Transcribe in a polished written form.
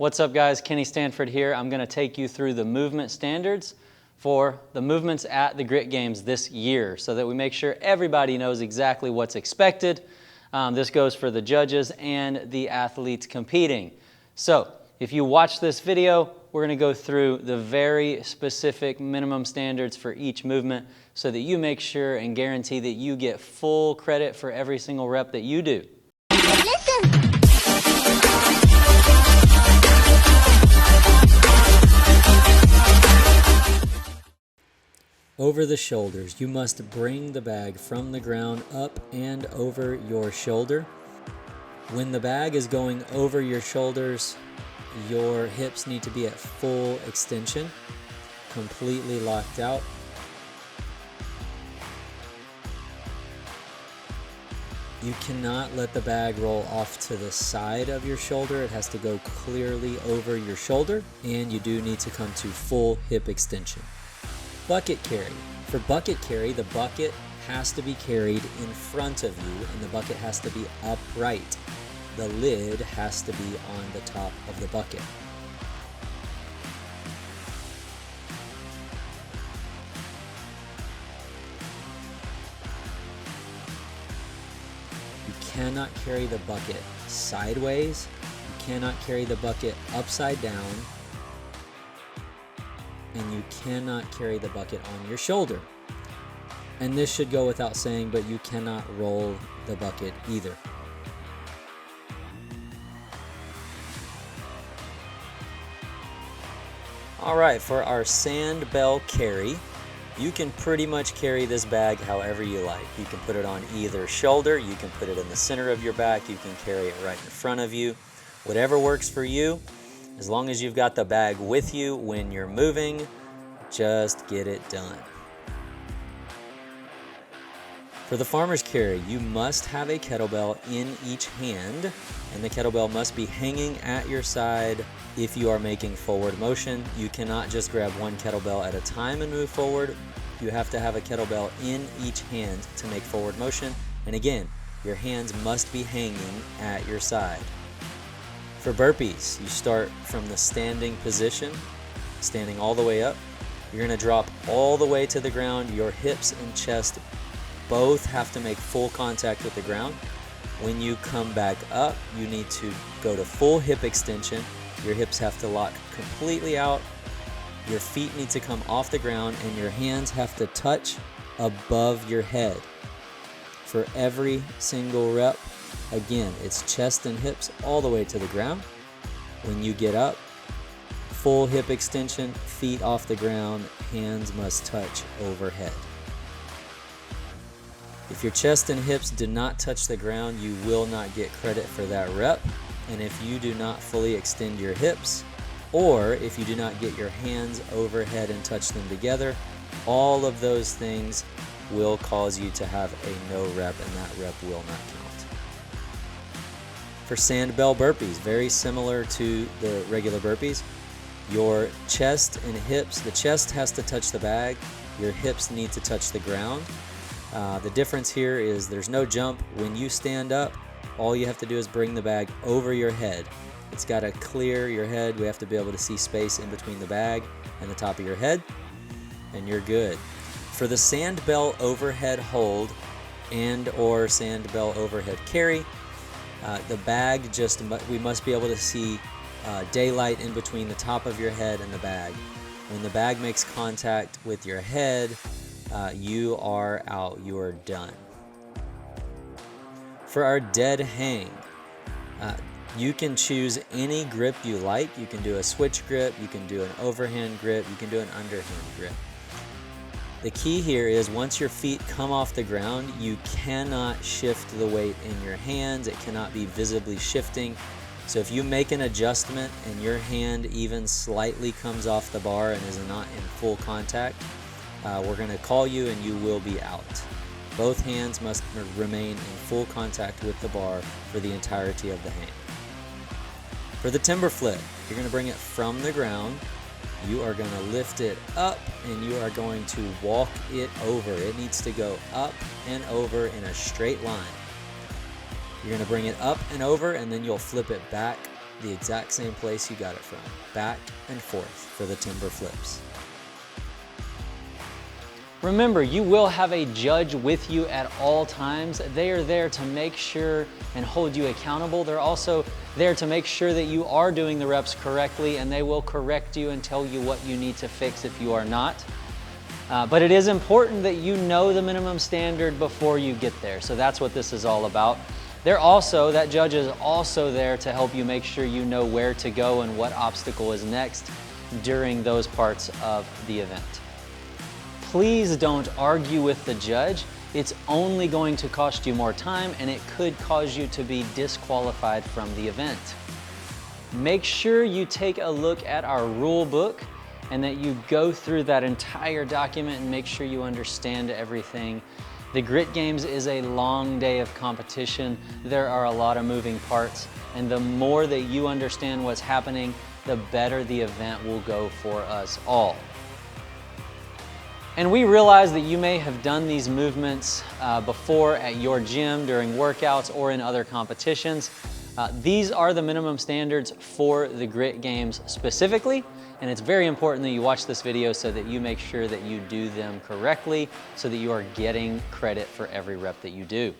What's up guys, Kenny Stanford here. I'm gonna take you through the movement standards for the movements at the Grit Games this year so that we make sure everybody knows exactly what's expected. This goes for the judges and the athletes competing. So if you watch this video, we're gonna go through the very specific minimum standards for each movement so that you make sure and guarantee that you get full credit for every single rep that you do. Over the shoulders, you must bring the bag from the ground up and over your shoulder. When the bag is going over your shoulders, your hips need to be at full extension, completely locked out. You cannot let the bag roll off to the side of your shoulder. It has to go clearly over your shoulder, and you do need to come to full hip extension. Bucket carry. For bucket carry, the bucket has to be carried in front of you and the bucket has to be upright. The lid has to be on the top of the bucket. You cannot carry the bucket sideways. You cannot carry the bucket upside down. And you cannot carry the bucket on your shoulder. And this should go without saying, but you cannot roll the bucket either. All right, for our sand bell carry, you can pretty much carry this bag however you like. You can put it on either shoulder, you can put it in the center of your back, you can carry it right in front of you. Whatever works for you. As long as you've got the bag with you when you're moving, just get it done. For the farmer's carry, you must have a kettlebell in each hand, and the kettlebell must be hanging at your side if you are making forward motion. You cannot just grab one kettlebell at a time and move forward. You have to have a kettlebell in each hand to make forward motion. And again, your hands must be hanging at your side. For burpees, you start from the standing position, standing all the way up. You're gonna drop all the way to the ground. Your hips and chest both have to make full contact with the ground. When you come back up, you need to go to full hip extension. Your hips have to lock completely out. Your feet need to come off the ground and your hands have to touch above your head. For every single rep, again, it's chest and hips all the way to the ground. When you get up, full hip extension, feet off the ground, hands must touch overhead. If your chest and hips do not touch the ground, you will not get credit for that rep. And if you do not fully extend your hips, or if you do not get your hands overhead and touch them together, all of those things will cause you to have a no rep, and that rep will not count. For sand bell burpees, very similar to the regular burpees. Your chest and hips, the chest has to touch the bag, your hips need to touch the ground. The difference here is there's no jump. When you stand up, all you have to do is bring the bag over your head. It's got to clear your head. We have to be able to see space in between the bag and the top of your head, and you're good. For the sand bell overhead hold and or sand bell overhead carry, the bag we must be able to see daylight in between the top of your head and the bag. When the bag makes contact with your head, you are out, you are done. For our dead hang, you can choose any grip you like. You can do a switch grip, you can do an overhand grip, you can do an underhand grip. The key here is once your feet come off the ground, you cannot shift the weight in your hands. It cannot be visibly shifting. So if you make an adjustment and your hand even slightly comes off the bar and is not in full contact, we're going to call you and you will be out. Both hands must remain in full contact with the bar for the entirety of the hang. For the timber flip, you're going to bring it from the ground. You are going to lift it up and you are going to walk it over. It needs to go up and over in a straight line. You're going to bring it up and over, and then you'll flip it back the exact same place you got it from, back and forth for the timber flips. Remember, you will have a judge with you at all times. They are there to make sure and hold you accountable. They're also there to make sure that you are doing the reps correctly, and they will correct you and tell you what you need to fix if you are not. But it is important that you know the minimum standard before you get there. So that's what this is all about. That judge is also there to help you make sure you know where to go and what obstacle is next during those parts of the event. Please don't argue with the judge. It's only going to cost you more time, and it could cause you to be disqualified from the event. Make sure you take a look at our rule book and that you go through that entire document and make sure you understand everything. The Grit Games is a long day of competition. There are a lot of moving parts, and the more that you understand what's happening, the better the event will go for us all. And we realize that you may have done these movements before at your gym during workouts or in other competitions. These are the minimum standards for the Grit Games specifically, and it's very important that you watch this video so that you make sure that you do them correctly so that you are getting credit for every rep that you do.